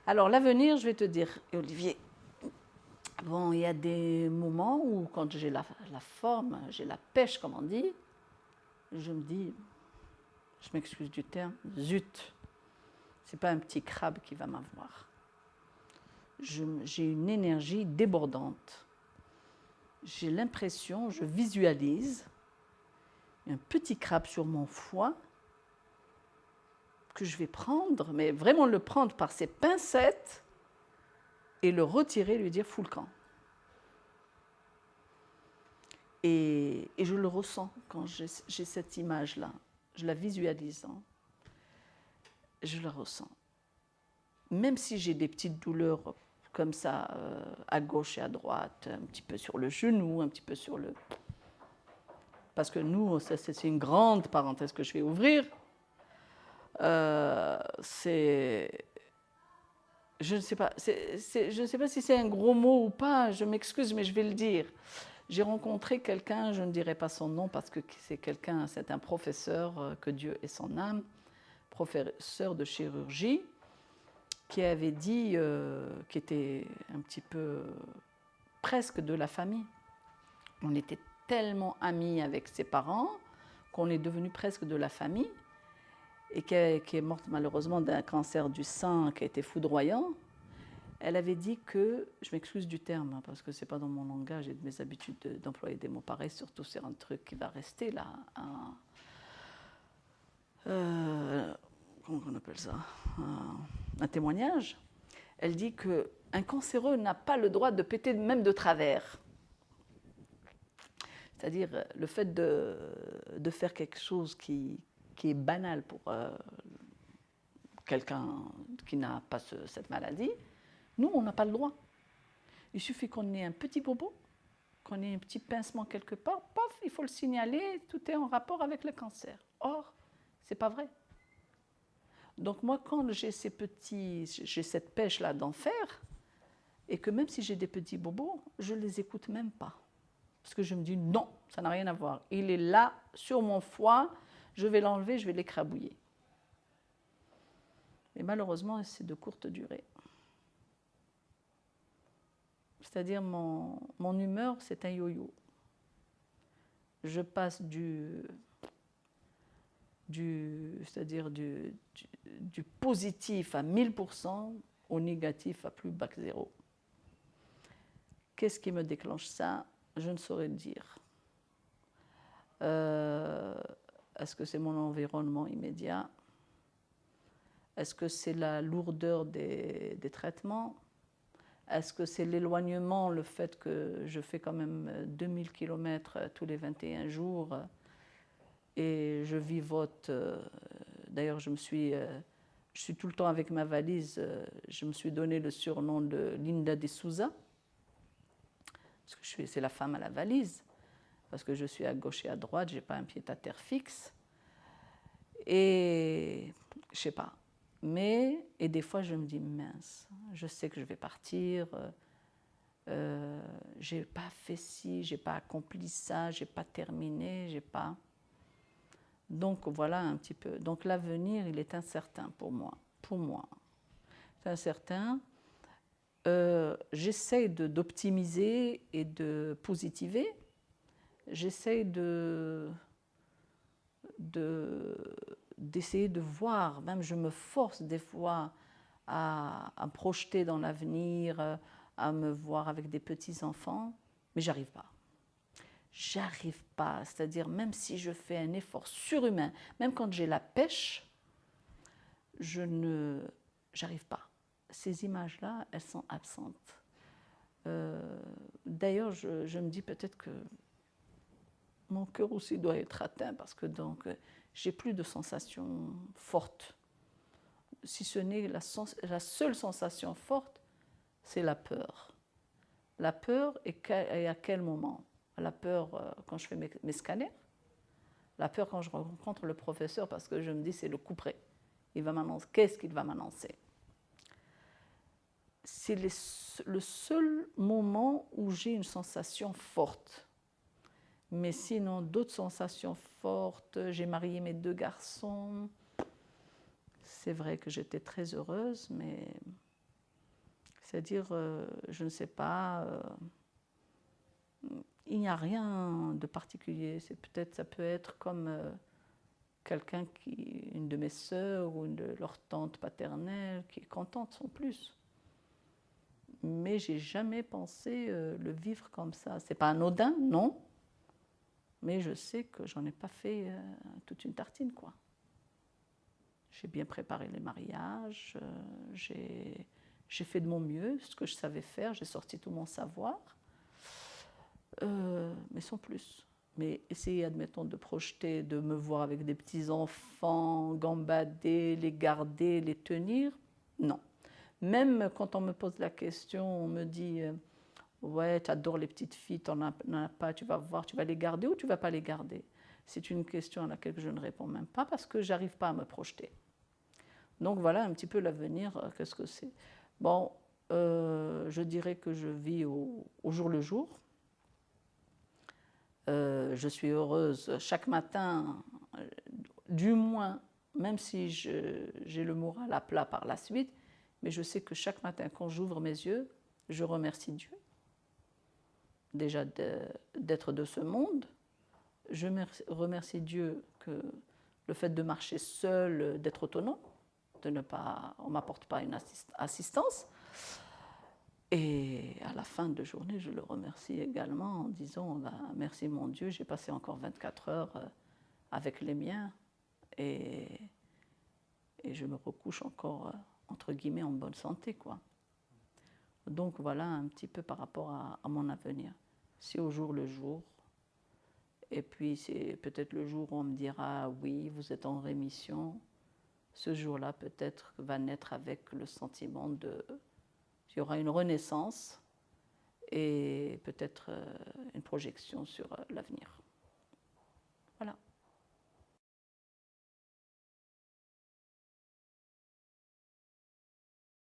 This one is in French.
Alors, l'avenir, je vais te dire, et Olivier, bon, il y a des moments où, quand j'ai la forme, j'ai la pêche, comme on dit, je me dis, je m'excuse du terme, zut, c'est pas un petit crabe qui va m'avoir. J'ai une énergie débordante. J'ai l'impression, je visualise un petit crabe sur mon foie que je vais prendre, mais vraiment le prendre par ses pincettes et le retirer, lui dire fous le camp. Et je le ressens quand j'ai cette image-là. Je la visualise. Hein. Je la ressens. Même si j'ai des petites douleurs comme ça, à gauche et à droite, un petit peu sur le genou, un petit peu sur le... Parce que nous, c'est une grande parenthèse que je vais ouvrir. C'est... Je ne sais pas, je ne sais pas si c'est un gros mot ou pas, je m'excuse, mais je vais le dire. J'ai rencontré quelqu'un, je ne dirai pas son nom parce que c'est quelqu'un, c'est un professeur, que Dieu ait son âme, professeur de chirurgie, qui avait dit, qui était un petit peu presque de la famille. On était tellement amis avec ses parents qu'on est devenu presque de la famille, et qui est morte malheureusement d'un cancer du sein qui a été foudroyant. Elle avait dit que, je m'excuse du terme, hein, parce que ce n'est pas dans mon langage et de mes habitudes d'employer des mots pareils, surtout sur un truc qui va rester là. Comment on appelle ça, un témoignage. Elle dit qu'un cancéreux n'a pas le droit de péter même de travers. C'est-à-dire le fait de faire quelque chose qui est banal pour quelqu'un qui n'a pas cette maladie, nous, on n'a pas le droit. Il suffit qu'on ait un petit bobo, qu'on ait un petit pincement quelque part, pof, il faut le signaler, tout est en rapport avec le cancer. Or, c'est pas vrai. Donc moi, quand j'ai cette pêche-là d'enfer, et que même si j'ai des petits bobos, je ne les écoute même pas. Parce que je me dis, non, ça n'a rien à voir. Il est là, sur mon foie, je vais l'enlever, je vais l'écrabouiller. Mais malheureusement, c'est de courte durée. C'est-à-dire, mon humeur, c'est un yo-yo. Je passe c'est-à-dire du positif à 1000% au négatif à plus bas que zéro. Qu'est-ce qui me déclenche ça? Je ne saurais le dire. Est-ce que c'est mon environnement immédiat? Est-ce que c'est la lourdeur des traitements? Est-ce que c'est l'éloignement, le fait que je fais quand même 2000 km tous les 21 jours et je vivote? D'ailleurs, je suis tout le temps avec ma valise. Je me suis donné le surnom de Linda de Souza, parce que c'est la femme à la valise, parce que je suis à gauche et à droite, je n'ai pas un pied-à-terre fixe. Et je ne sais pas. Et des fois, je me dis, mince, je sais que je vais partir, je n'ai pas fait ci, je n'ai pas accompli ça, je n'ai pas terminé, j'ai pas... Donc voilà un petit peu. Donc l'avenir, il est incertain pour moi. Pour moi, c'est incertain. J'essaie d'optimiser et de positiver. J'essaie d'essayer de voir. Même je me force des fois à me projeter dans l'avenir, à me voir avec des petits-enfants, mais j'arrive pas. J'arrive pas, c'est-à-dire même si je fais un effort surhumain, même quand j'ai la pêche, j'arrive pas. Ces images-là, elles sont absentes. D'ailleurs, je me dis peut-être que mon cœur aussi doit être atteint parce que donc j'ai plus de sensations fortes. Si ce n'est la seule sensation forte, c'est la peur. La peur, et à quel moment? La peur quand je fais mes scanners, la peur quand je rencontre le professeur parce que je me dis c'est le coup près. Il va m'annoncer. Qu'est-ce qu'il va m'annoncer? C'est le seul moment où j'ai une sensation forte. Mais sinon, d'autres sensations fortes, j'ai marié mes 2 garçons. C'est vrai que j'étais très heureuse, mais C'est-à-dire, je ne sais pas, il n'y a rien de particulier. Ça peut être comme quelqu'un une de mes sœurs ou une de leur tante paternelle qui est contente sans plus. Mais j'ai jamais pensé le vivre comme ça. C'est pas anodin, non. Mais je sais que j'en ai pas fait toute une tartine, quoi. J'ai bien préparé les mariages, j'ai fait de mon mieux, ce que je savais faire, j'ai sorti tout mon savoir, mais sans plus. Mais essayer, admettons, de projeter, de me voir avec des petits-enfants, gambader, les garder, les tenir, non. Même quand on me pose la question, on me dit ouais, tu adores les petites filles, tu n'en as pas, tu vas voir, tu vas les garder ou tu ne vas pas les garder. C'est une question à laquelle je ne réponds même pas parce que je n'arrive pas à me projeter. Donc voilà un petit peu l'avenir, qu'est-ce que c'est. Bon, je dirais que je vis au jour le jour. Je suis heureuse chaque matin, du moins, même si j'ai le moral à plat par la suite, mais je sais que chaque matin, quand j'ouvre mes yeux, je remercie Dieu, déjà d'être de ce monde. Je remercie Dieu que le fait de marcher seul, d'être autonome, on ne m'apporte pas une assistance. Et à la fin de journée, je le remercie également en disant merci mon Dieu, j'ai passé encore 24 heures avec les miens et je me recouche encore, entre guillemets, en bonne santé, quoi. Donc voilà un petit peu par rapport à mon avenir. C'est au jour le jour. Et puis c'est peut-être le jour où on me dira oui, vous êtes en rémission. Ce jour-là peut-être va naître avec le sentiment il y aura une renaissance et peut-être une projection sur l'avenir. Voilà.